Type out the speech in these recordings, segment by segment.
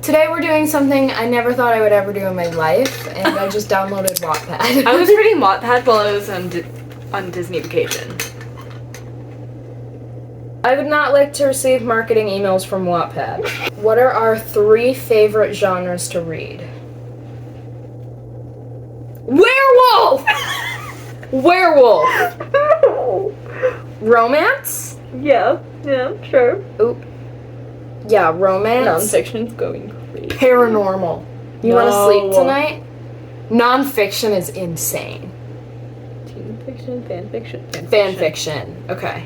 Today we're doing something I never thought I would ever do in my life, and I just downloaded Wattpad. I was reading Wattpad while I was on Disney vacation. I would not like to receive marketing emails from Wattpad. What are our 3 favorite genres to read? Werewolf! Werewolf! Romance? Yeah, sure. Oop. Yeah, romance. Nonfiction's going crazy. Paranormal. You want to No. sleep tonight? Nonfiction is insane. Teen fiction, fanfiction. Fanfiction. Okay.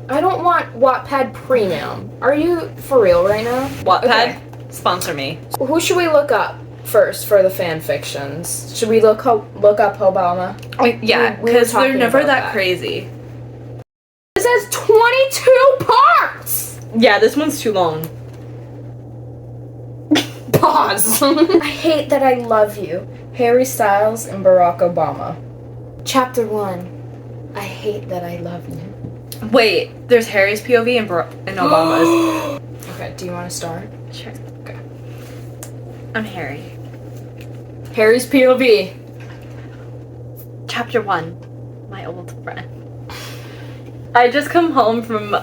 I don't want Wattpad Premium. Are you for real right now? Wattpad, Okay. sponsor me. Who should we look up first for the fanfictions? Should we look up Obama? Yeah, We were because they're talking never about that that. crazy. This has 22 parts! Yeah, this one's too long. Pause. I hate that I love you. Harry Styles and Barack Obama. Chapter 1. I hate that I love you. Wait, there's Harry's POV and Obama's. Okay, do you want to start? Sure. Okay. I'm Harry. Harry's POV. Chapter 1. My old friend. I just come home from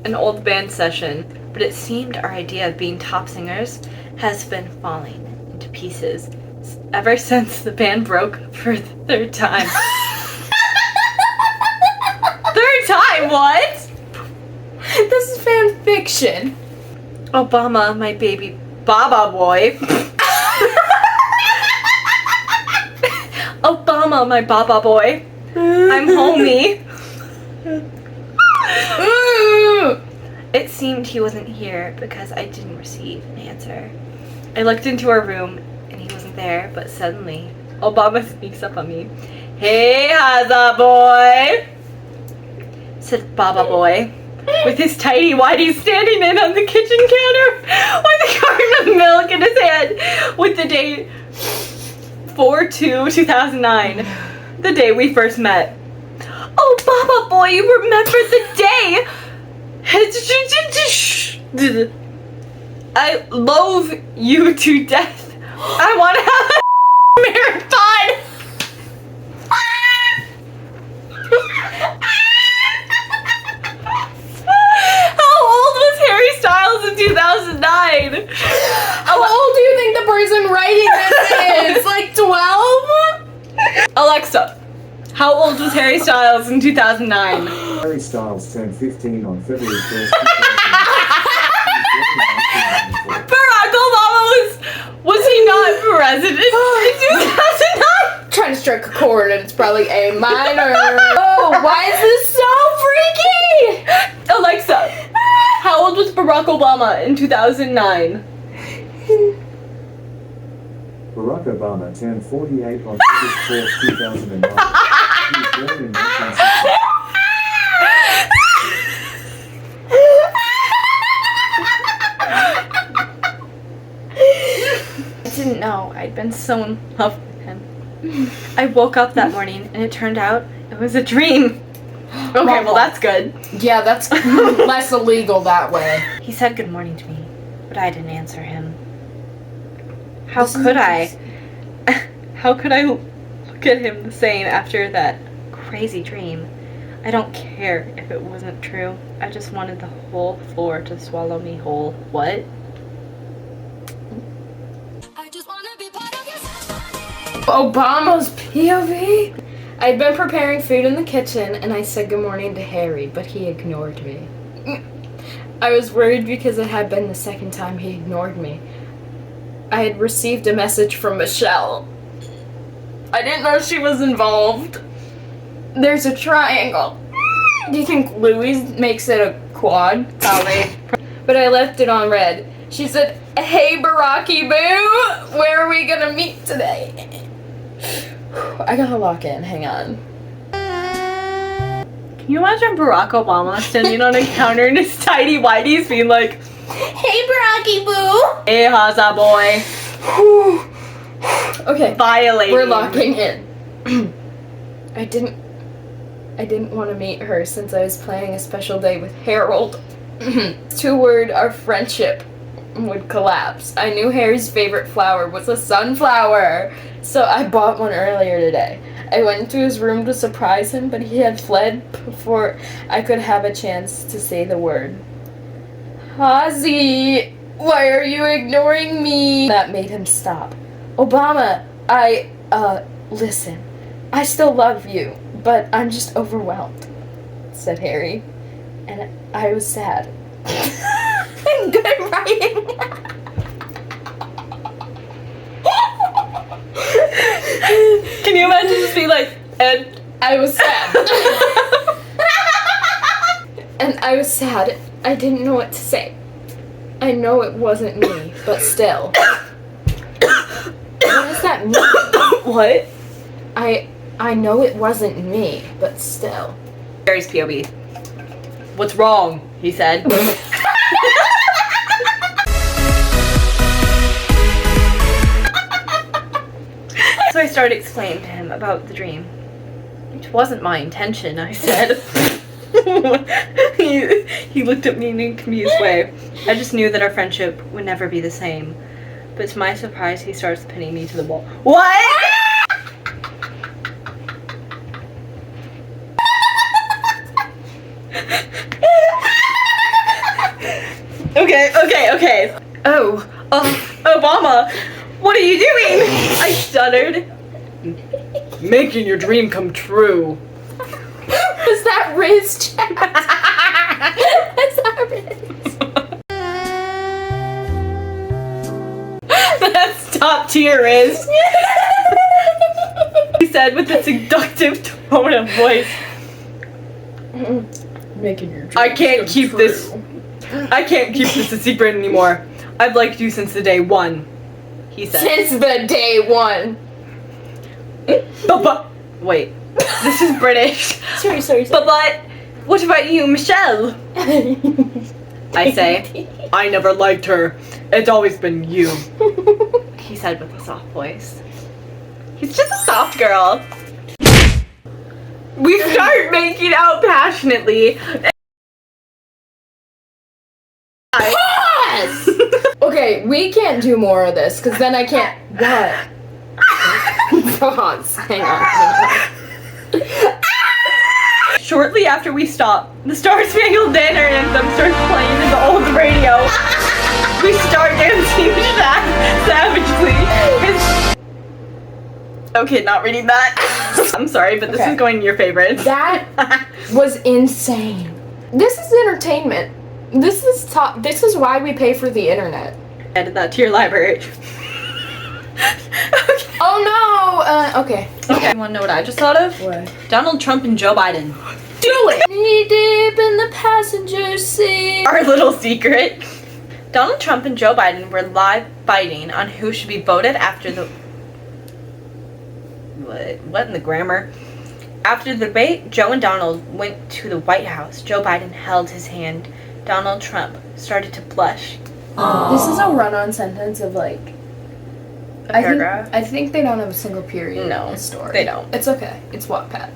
an old band session, but it seemed our idea of being top singers has been falling into pieces ever since the band broke for the 3rd time. 3rd time, what? This is fan fiction. Obama, my baby Baba boy. Obama, my Baba boy. I'm homie. It seemed he wasn't here because I didn't receive an answer. I looked into our room and he wasn't there, but suddenly Obama sneaks up on me. Hey, Haza boy, said Baba boy, with his tidy whities standing in on the kitchen counter with a carton of milk in his hand with the date 4/2/2009, the day we first met. Oh, Baba boy, you remember the day? I loathe you to death. I want to have a marathon. How old was Harry Styles in 2009? How old do you think the person writing this is? Like 12? Alexa, how old was Harry Styles in 2009? Harry Styles turned 15 on February 1st, 2009. Barack Obama was he not president in 2009? Trying to strike a chord and it's probably A minor. Oh, why is this so freaky? Alexa, how old was Barack Obama in 2009? Barack Obama turned 48 on February 4th, 2009. He was born in 1960. I didn't know I'd been so in love with him. I woke up that morning and it turned out it was a dream. Okay, well that's good. Yeah, that's less illegal that way. He said good morning to me, but I didn't answer him. How could I? How could I look at him the same after that crazy dream? I don't care if it wasn't true. I just wanted the whole floor to swallow me whole. What? Obama's POV? I'd been preparing food in the kitchen and I said good morning to Harry, but he ignored me. I was worried because it had been the 2nd time he ignored me. I had received a message from Michelle. I didn't know she was involved. There's a triangle. Do you think Louis makes it a quad? Probably. But I left it on red. She said, hey Baracky boo, where are we gonna meet today? I gotta lock in, hang on. Can you imagine Barack Obama standing on a counter in his tidy whities being like, Hey Baracky boo! hey, Haza boy. Okay, Violating. we're locking in. I didn't want to meet her since I was planning a special day with Harold. To word our friendship. would collapse. I knew Harry's favorite flower was a sunflower, so I bought one earlier today. I went into his room to surprise him, but he had fled before I could have a chance to say the word. Ozzy, why are you ignoring me? That made him stop. Obama, listen. I still love you, but I'm just overwhelmed, said Harry. And I was sad. Good writing. Can you imagine just being like, and I was sad. And I was sad. I didn't know what to say. I know it wasn't me, but still. What does that mean? what? I know it wasn't me, but still. Harry's POV. What's wrong? He said. So I started explaining to him about the dream. It wasn't my intention, I said. He looked at me in a confused way. I just knew that our friendship would never be the same. But to my surprise, he starts pinning me to the wall. What? Okay. Oh, Obama, what are you doing? I stuttered. Making your dream come true. Was that Riz chat? Is that Riz? That's top tier, Riz. He said with a seductive tone of voice. Making your dreams I can't keep true. this a secret anymore. I've liked you since the day one, he said. Since the day one. But wait, this is British. Sorry. But what about you, Michelle? I say, I never liked her. It's always been you, he said with a soft voice. He's just a soft girl. We start making out passionately. Yes! Okay, we can't do more of this, because then I can't... What? Pause. Hang on. Shortly after we stop, the Star Spangled Banner anthem starts playing in the old radio. We start dancing savagely. Okay, not reading that. I'm sorry, but this Okay. is going in your favorites. That was insane. This is entertainment. This is why we pay for the internet. Added that to your library. Okay. Oh no! Okay. You wanna know what I just thought of? What? Donald Trump and Joe Biden. Do it! Knee deep in the passenger seat. Our little secret. Donald Trump and Joe Biden were live fighting on who should be voted after the... What in the grammar? After the debate, Joe and Donald went to the White House. Joe Biden held his hand. Donald Trump started to blush. This is a run-on sentence of like... A paragraph? I think they don't have a single period No, in the story. they don't. It's okay. It's wattpad.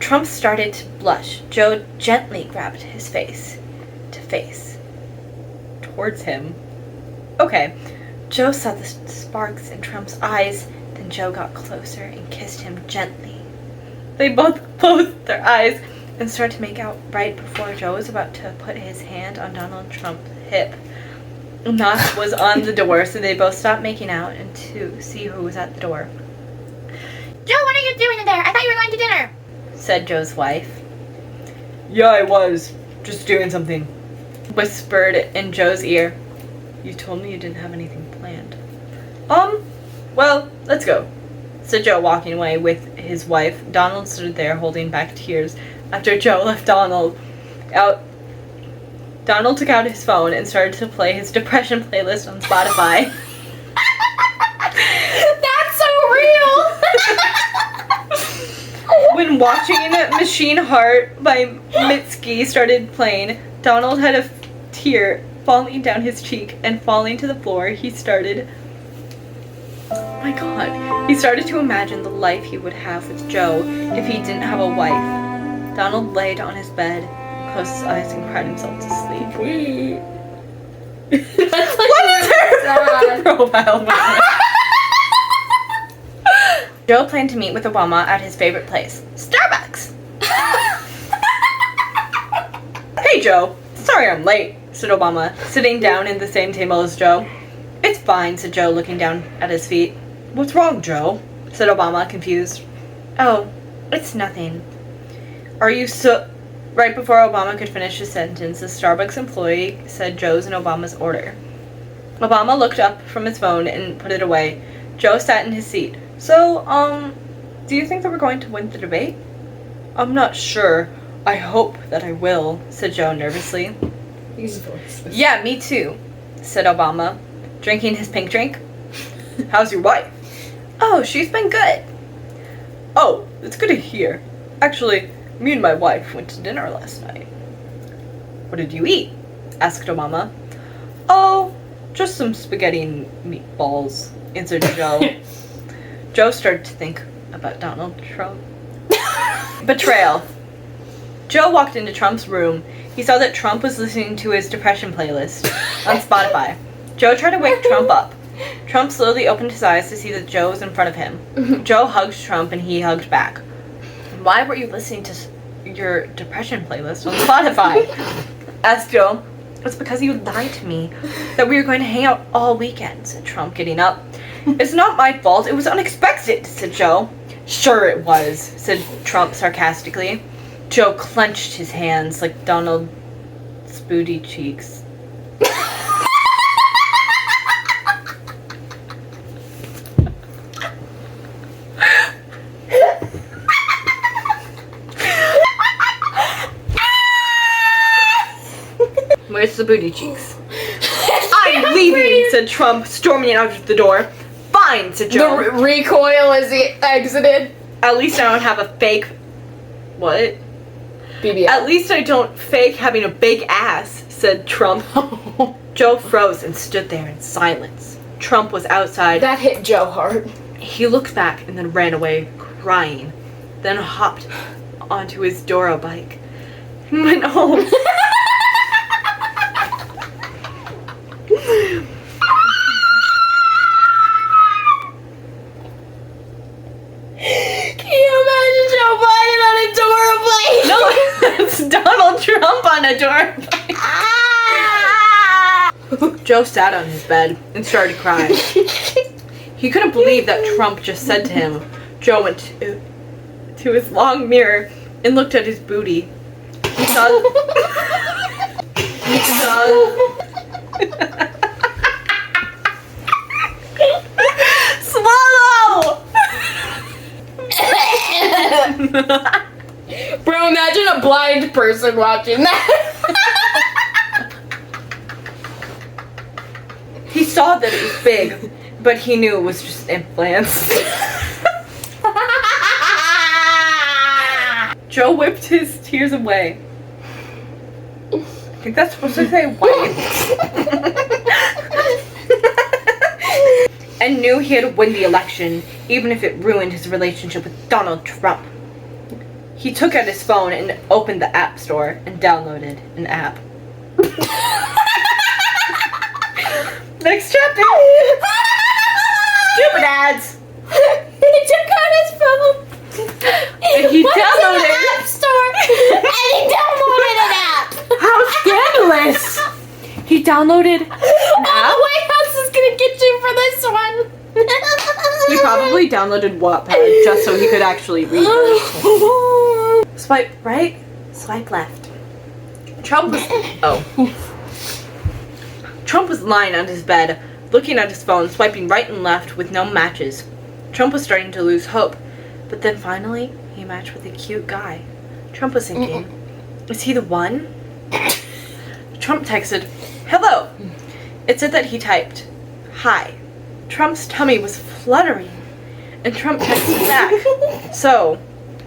Trump started to blush. Joe gently grabbed his face to face towards him. Okay. Joe saw the sparks in Trump's eyes. Then Joe got closer and kissed him gently. They both closed their eyes and started to make out right before Joe was about to put his hand on Donald Trump's hip. A knock was on the door, so they both stopped making out and to see who was at the door. Joe, what are you doing in there? I thought you were going to dinner. Said Joe's wife. Yeah, I was. Just doing something. Whispered in Joe's ear. You told me you didn't have anything planned. Well, let's go. Said Joe, walking away with his wife. Donald stood there holding back tears after Joe left Donald out. Donald took out his phone and started to play his depression playlist on Spotify. That's so real! When watching Machine Heart by Mitski started playing, Donald had a tear falling down his cheek and falling to the floor. He started... Oh my god. He started to imagine the life he would have with Joe if he didn't have a wife. Donald laid on his bed, closed his eyes, and cried himself to sleep. That's like What is her sad. profile picture? Joe planned to meet with Obama at his favorite place, Starbucks. Hey, Joe. Sorry I'm late, said Obama, sitting down in the same table as Joe. It's fine, said Joe, looking down at his feet. What's wrong, Joe? Said Obama, confused. Oh, it's nothing. Are you so... Right before Obama could finish his sentence, a Starbucks employee said Joe's and Obama's order. Obama looked up from his phone and put it away. Joe sat in his seat. So, do you think that we're going to win the debate? I'm not sure. I hope that I will, said Joe nervously. His voice. Yeah, me too, said Obama, drinking his pink drink. How's your wife? Oh, she's been good. Oh, it's good to hear. Actually, me and my wife went to dinner last night. What did you eat? Asked Obama. Oh, just some spaghetti and meatballs, answered Joe. Joe started to think about Donald Trump. Betrayal. Joe walked into Trump's room. He saw that Trump was listening to his depression playlist on Spotify. Joe tried to wake Trump up. Trump slowly opened his eyes to see that Joe was in front of him. Joe hugged Trump and he hugged back. Why were you listening to your depression playlist on Spotify? Asked Joe. It's because you lied to me that we were going to hang out all weekend, said Trump, getting up. It's not my fault. It was unexpected, said Joe. Sure it was, said Trump sarcastically. Joe clenched his hands like Donald's booty cheeks. Where's the booty cheeks? I'm leaving, said Trump, storming out of the door. Fine, said Joe. The recoil as he exited. At least I don't have a fake... What? BBL. At least I don't fake having a big ass, said Trump. Joe froze and stood there in silence. Trump was outside. That hit Joe hard. He looked back and then ran away, crying. Then hopped onto his Doro bike and went home. Can you imagine Joe Biden on a Dora bike? No, it's Donald Trump on a Doro bike. Joe sat on his bed and started crying. He couldn't believe that Trump just said to him. Joe went to his long mirror and looked at his booty. He saw... Swallow! Bro, imagine a blind person watching that. He saw that it was big, but he knew it was just implants. Joe whipped his tears away. I think that's supposed to say wipe. And knew he had to win the election, even if it ruined his relationship with Donald Trump. He took out his phone and opened the App Store and downloaded an app. Next chapter! Stupid ads! He took out his phone. And he went to downloaded the App Store and he downloaded an app. How scandalous! He downloaded an Oh, app? the White House is gonna get you for this one. He probably downloaded Wattpad just so he could actually read it. Swipe right, swipe left. Trump was lying on his bed, looking at his phone, swiping right and left with no matches. Trump was starting to lose hope, but then finally he matched with a cute guy. Trump was thinking, is he the one? Trump texted, hello. It said that he typed, hi. Trump's tummy was fluttering, and Trump texted back, so,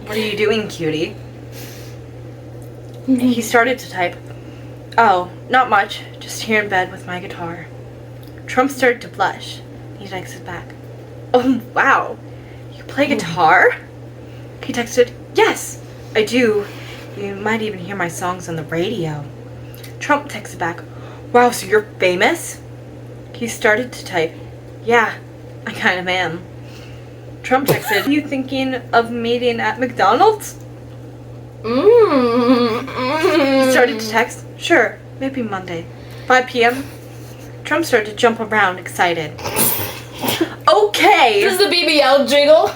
what are you doing, cutie? He started to type, oh, not much, just here in bed with my guitar. Trump started to blush. He texted back, oh, wow, you play guitar? He texted, yes, I do. You might even hear my songs on the radio. Trump texted back, Wow, so you're famous? He started to type, yeah, I kind of am. Trump texted, are you thinking of meeting at McDonald's? He started to text, sure, maybe Monday. 5 p.m. Trump started to jump around, excited. Okay! This is the BBL jiggle.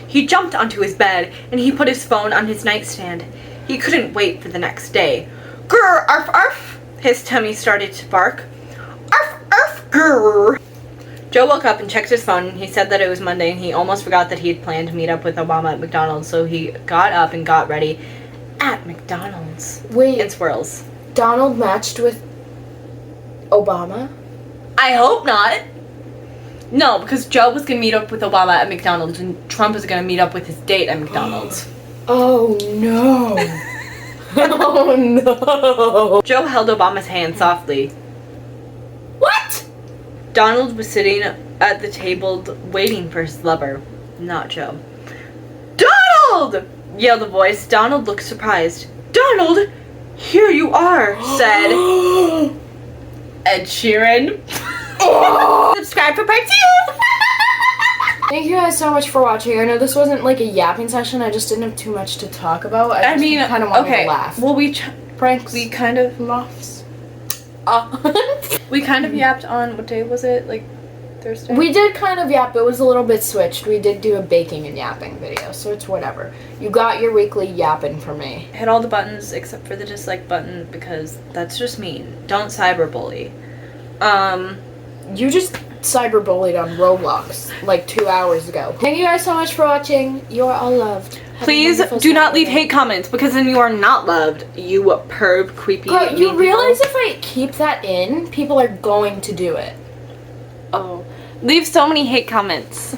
He jumped onto his bed and he put his phone on his nightstand. He couldn't wait for the next day. Grr, arf, arf! His tummy started to bark. Arf, arf, grr! Joe woke up and checked his phone and he said that it was Monday and he almost forgot that he had planned to meet up with Obama at McDonald's, so he got up and got ready at McDonald's. Wait, In swirls. Donald matched with Obama? I hope not. No, because Joe was going to meet up with Obama at McDonald's and Trump was going to meet up with his date at McDonald's. Oh no. Oh no. Joe held Obama's hand softly. What? Donald was sitting at the table waiting for his lover, not Joe. Donald! Yelled a voice. Donald looked surprised. Donald! Here you are, said Ed Sheeran. Subscribe for part 2! Thank you guys so much for watching. I know this wasn't like a yapping session. I just didn't have too much to talk about. I mean, kind of wanted to laugh. Well, Pranks. we kind of laughs. we kind of yapped on, what day was it? Like Thursday? We did kind of yap. It was a little bit switched. We did do a baking and yapping video, so it's whatever. You got your weekly yapping from me. Hit all the buttons except for the dislike button because that's just mean. Don't cyberbully. You just cyberbullied on Roblox like 2 hours ago. Thank you guys so much for watching. You are all loved. Have a Please wonderful do not leave Saturday. hate comments because then you are not loved. You perv, creepy. Girl, you mean realize people. if I keep that in, people are going to do it. Oh. Leave so many hate comments.